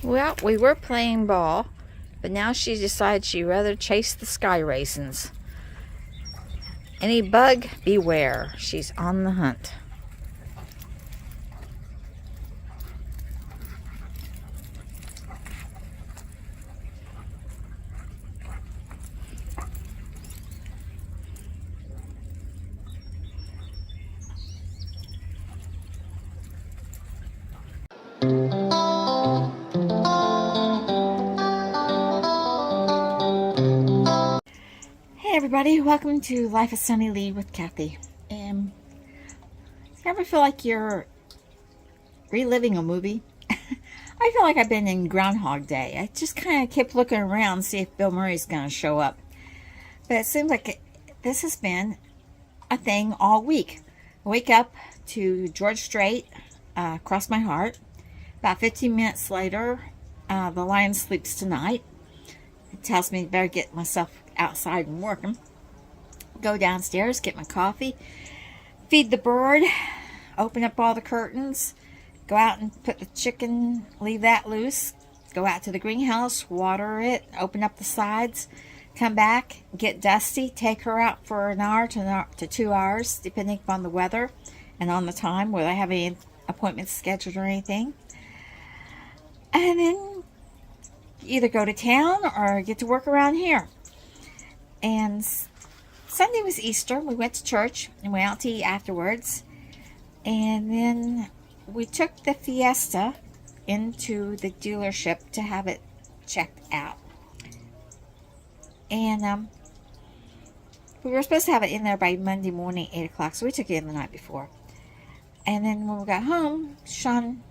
Well, we were playing ball, but now she decides she'd rather chase the sky raisins. Any bug, beware. She's on the hunt. Hey everybody, welcome to Life of Sunny Lea with Kathy. You ever feel like you're reliving a movie? I feel like I've been in Groundhog Day. I just kind of kept looking around to see if Bill Murray's going to show up. But it seems like this has been a thing all week. I wake up to George Strait, Cross My Heart. About 15 minutes later, The Lion Sleeps Tonight. It tells me I better get myself outside and working. Go downstairs, get my coffee, feed the bird, open up all the curtains, go out and put the chicken, leave that loose, go out to the greenhouse, water it, open up the sides, come back, get Dusty, take her out for an hour to 2 hours, depending upon the weather and on the time, whether I have any appointments scheduled or anything. And then either go to town or get to work around here. And Sunday was Easter. We went to church and went out to eat afterwards. And then we took the Fiesta into the dealership to have it checked out. And we were supposed to have it in there by Monday morning, 8 o'clock. So we took it in the night before. And then when we got home, Sean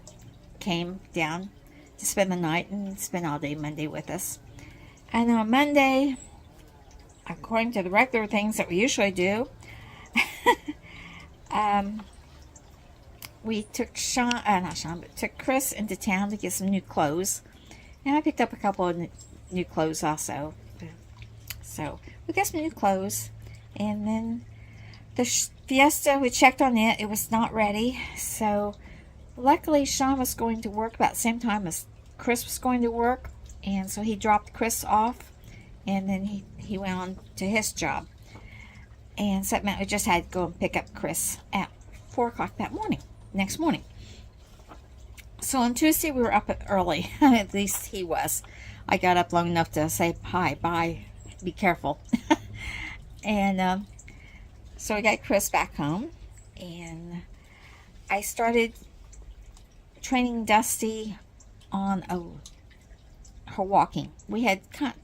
came down to spend the night and spend all day Monday with us. And on Monday, according to the regular things that we usually do, we took took Chris into town to get some new clothes. And I picked up a couple of new clothes also. So we got some new clothes. And then the Fiesta, we checked on it. It was not ready. So luckily, Sean was going to work about the same time as Chris was going to work. And so he dropped Chris off. And then he went on to his job. And so that meant we just had to go and pick up Chris at 4 o'clock that morning, next morning. So on Tuesday, we were up early. At least he was. I got up long enough to say, hi, bye, be careful. And so we got Chris back home. And I started training Dusty on her walking. We had kind of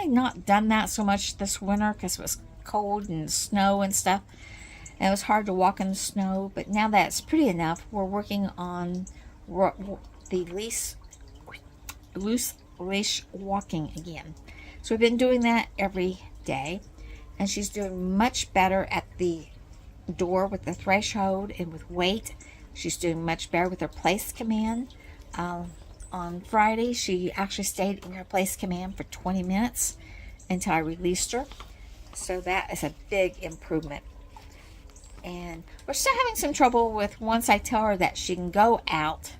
not done that so much this winter because it was cold and snow and stuff, and it was hard to walk in the snow. But now that it's pretty enough, we're working on the loose leash walking again. So we've been doing that every day, and she's doing much better at the door with the threshold and with weight. She's doing much better with her place command. On Friday, she actually stayed in her place command for 20 minutes until I released her. So that is a big improvement. And we're still having some trouble with once I tell her that she can go out,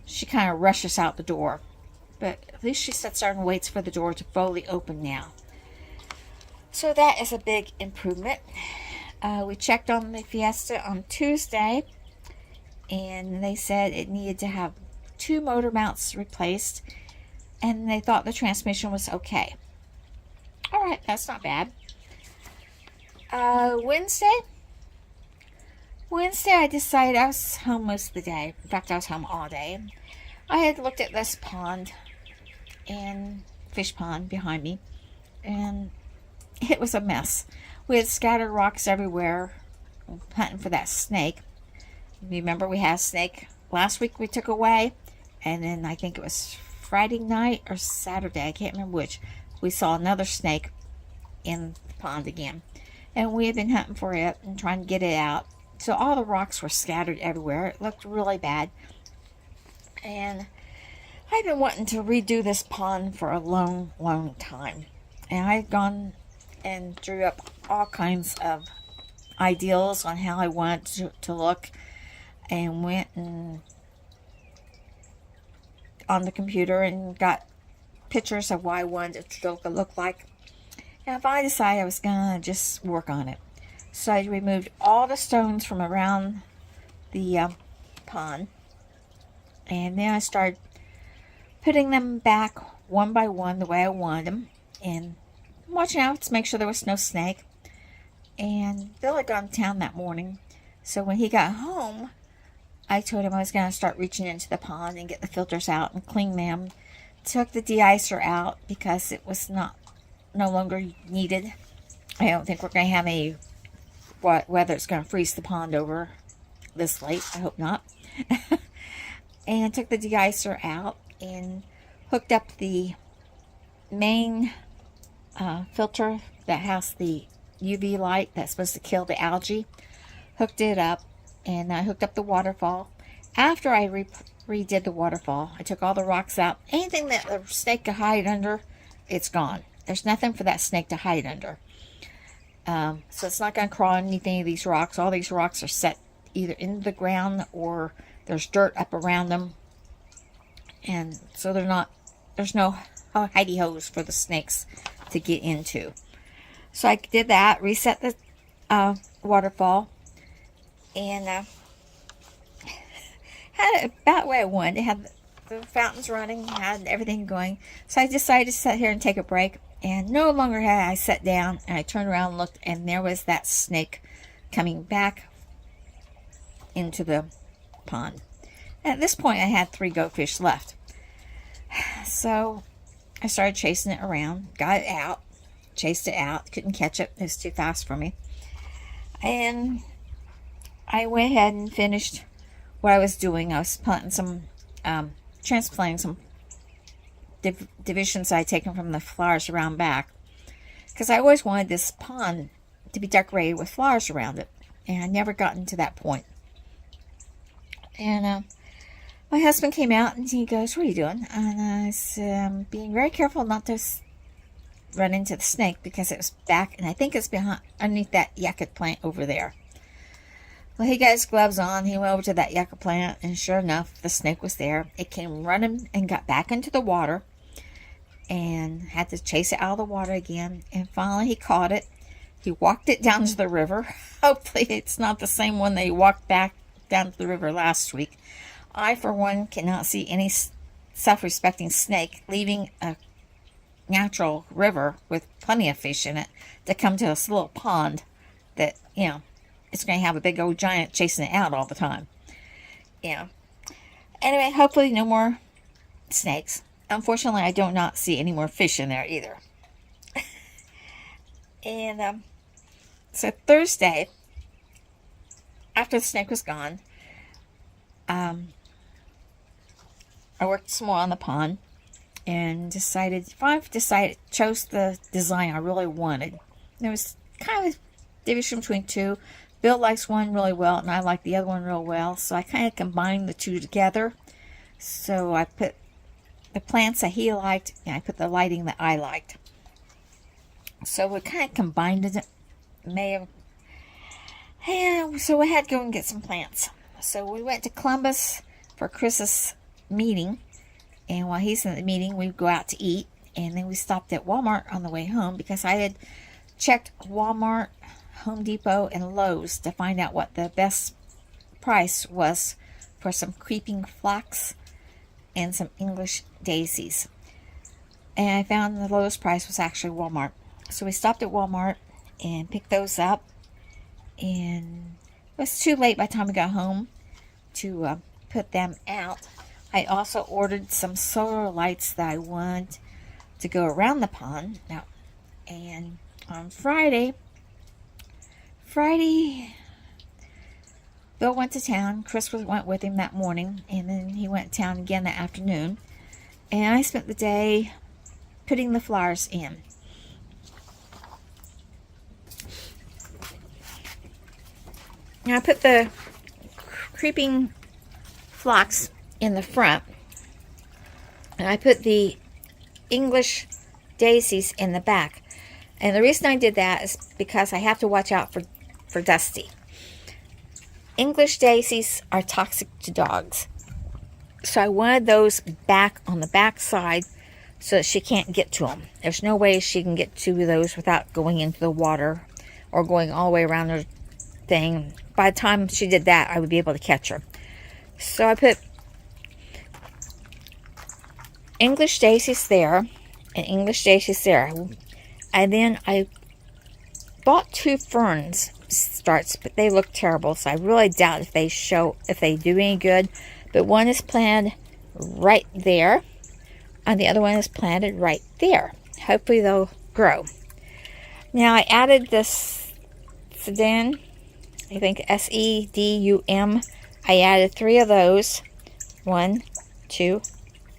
she kind of rushes out the door. But at least she sits there and waits for the door to fully open now. So that is a big improvement. We checked on the Fiesta on Tuesday, and they said it needed to have 2 motor mounts replaced, and they thought the transmission was okay. All right, that's not bad. Wednesday, I decided I was home most of the day. In fact, I was home all day. I had looked at this pond and fish pond behind me, and it was a mess. We had scattered rocks everywhere, hunting for that snake. Remember, we had a snake last week we took away, and then I think it was Friday night or Saturday, I can't remember which, we saw another snake in the pond again. And we had been hunting for it and trying to get it out. So all the rocks were scattered everywhere. It looked really bad. And I've been wanting to redo this pond for a long, long time. And I've gone and drew up all kinds of ideals on how I want to look, and went and on the computer and got pictures of what I wanted it to look like. And I finally decided I was going to just work on it. So I removed all the stones from around the pond. And then I started putting them back one by one the way I wanted them. And watching out to make sure there was no snake. And Bill had gone to town that morning. So when he got home, I told him I was going to start reaching into the pond and get the filters out and clean them. Took the de-icer out because it was no longer needed. I don't think we're going to have any weather. It's going to freeze the pond over this late. I hope not. And took the de-icer out and hooked up the main filter that has the UV light that's supposed to kill the algae. Hooked it up, and I hooked up the waterfall. After I redid the waterfall, I took all the rocks out. Anything that the snake could hide under, it's gone. There's nothing for that snake to hide under. So it's not going to crawl underneath any of these rocks. All these rocks are set either into the ground or there's dirt up around them. And so there's no hidey holes for the snakes to get into. So I did that, reset the waterfall, and had it about where I wanted. It had the fountains running, had everything going. So I decided to sit here and take a break. And no longer had I sat down, and I turned around and looked, and there was that snake coming back into the pond. And at this point, I had 3 goatfish left. So I started chasing it around, got it out, chased it out, couldn't catch it. It was too fast for me. And I went ahead and finished what I was doing. I was planting some, transplanting some divisions I had taken from the flowers around back, because I always wanted this pond to be decorated with flowers around it, and I never gotten to that point. And my husband came out and he goes, "What are you doing?" And I said, "Being very careful not to run into the snake, because it was back, and I think it's behind underneath that yucca plant over there." Well, he got his gloves on. He went over to that yucca plant, and sure enough, the snake was there. It came running and got back into the water, and had to chase it out of the water again. And finally, he caught it. He walked it down to the river. Hopefully, it's not the same one that he walked back down to the river last week. I, for one, cannot see any self-respecting snake leaving a natural river with plenty of fish in it to come to this little pond that, it's going to have a big old giant chasing it out all the time. Anyway, hopefully no more snakes. Unfortunately, I do not see any more fish in there either. And so Thursday, after the snake was gone, I worked some more on the pond and chose the design I really wanted. There was kind of a division between two. Bill likes one really well, and I like the other one real well, so I kind of combined the two together. So I put the plants that he liked, and I put the lighting that I liked. So we kind of combined it. So we had to go and get some plants. So we went to Columbus for Chris's meeting, and while he's in the meeting, we'd go out to eat, and then we stopped at Walmart on the way home, because I had checked Walmart, Home Depot, and Lowe's to find out what the best price was for some creeping phlox and some English daisies. And I found the lowest price was actually Walmart. So we stopped at Walmart and picked those up, and it was too late by the time we got home to put them out. I also ordered some solar lights that I want to go around the pond now. And on Friday, Bill went to town. Chris went with him that morning, and then he went to town again that afternoon. And I spent the day putting the flowers in. Now I put the creeping phlox in the front, and I put the English daisies in the back. And the reason I did that is because I have to watch out for Dusty. English daisies are toxic to dogs. So I wanted those back on the back side so that she can't get to them. There's no way she can get to those without going into the water or going all the way around her thing. By the time she did that, I would be able to catch her. So I put English daisies there and English daisies there. And then I bought 2 ferns starts, but they look terrible, so I really doubt if they do any good. But one is planted right there, and the other one is planted right there. Hopefully they'll grow. Now I added this sedum, I think sedum. I added 3 of those. 1, 2,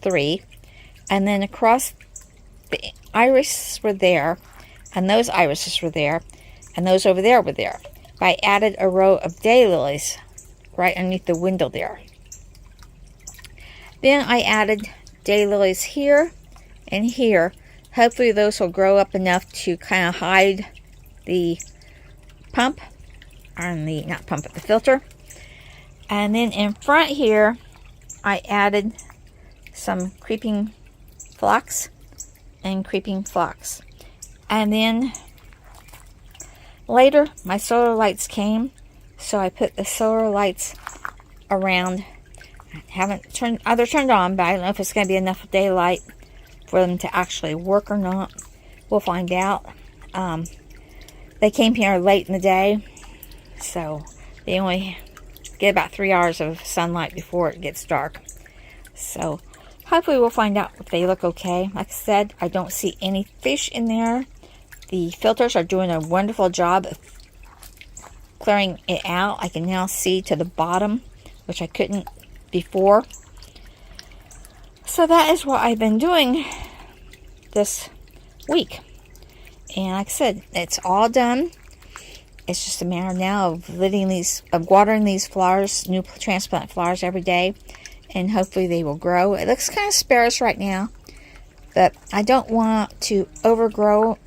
3. And then across the irises were there, and those irises were there, and those over there were there. I added a row of daylilies right underneath the window there. Then I added daylilies here and here. Hopefully those will grow up enough to kind of hide the pump, on the, not pump, but the filter. And then in front here, I added some creeping phlox and creeping phlox. And then later, my solar lights came, so I put the solar lights around. They're turned on, but I don't know if it's going to be enough daylight for them to actually work or not. We'll find out. They came here late in the day, so they only get about 3 hours of sunlight before it gets dark. So hopefully we'll find out if they look okay. Like I said, I don't see any fish in there. The filters are doing a wonderful job of clearing it out. I can now see to the bottom, which I couldn't before. So that is what I've been doing this week. And like I said, it's all done. It's just a matter now of watering these flowers, new transplant flowers every day. And hopefully they will grow. It looks kind of sparse right now, but I don't want to overgrow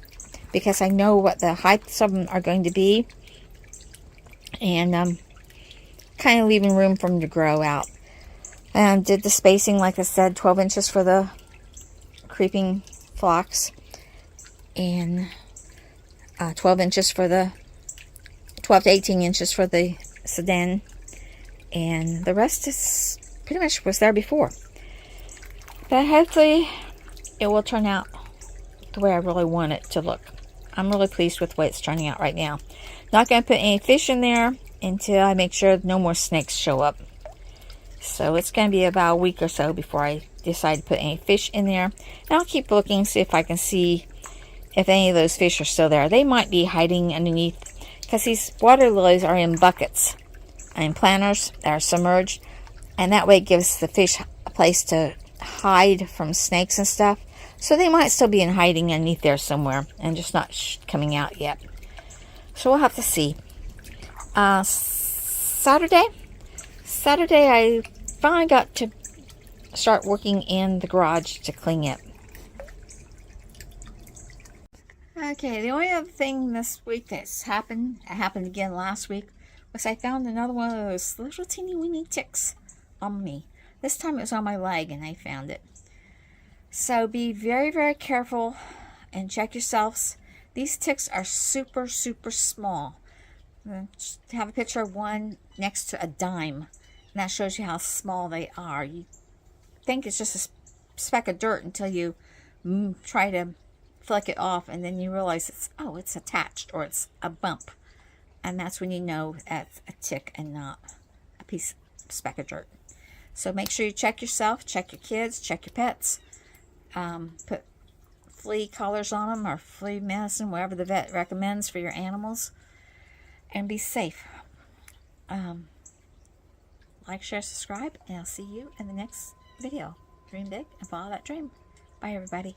because I know what the heights of them are going to be. And kind of leaving room for them to grow out. And did the spacing, like I said, 12 inches for the creeping phlox and 12 inches for the 12 to 18 inches for the sedum, and the rest is pretty much was there before. But hopefully it will turn out the way I really want it to look. I'm really pleased with the way it's turning out right now. Not going to put any fish in there until I make sure no more snakes show up. So it's going to be about a week or so before I decide to put any fish in there. And I'll keep looking, see if I can see if any of those fish are still there. They might be hiding underneath, because these water lilies are in buckets and planters that are submerged. And that way it gives the fish a place to hide from snakes and stuff. So they might still be in hiding underneath there somewhere and just not coming out yet. So we'll have to see. Saturday I finally got to start working in the garage to clean it. Okay, the only other thing this week that's happened again last week, was I found another one of those little teeny weeny ticks on me. This time it was on my leg and I found it. So be very, very careful and check yourselves. These ticks are super, super small. Just have a picture of one next to a dime. And that shows you how small they are. You think it's just a speck of dirt until you try to flick it off. And then you realize it's attached or it's a bump. And that's when you know that's a tick and not a speck of dirt. So make sure you check yourself, check your kids, check your pets. Put flea collars on them or flea medicine, whatever the vet recommends for your animals. And be safe. Like, share, subscribe, and I'll see you in the next video. Dream big and follow that dream. Bye, everybody.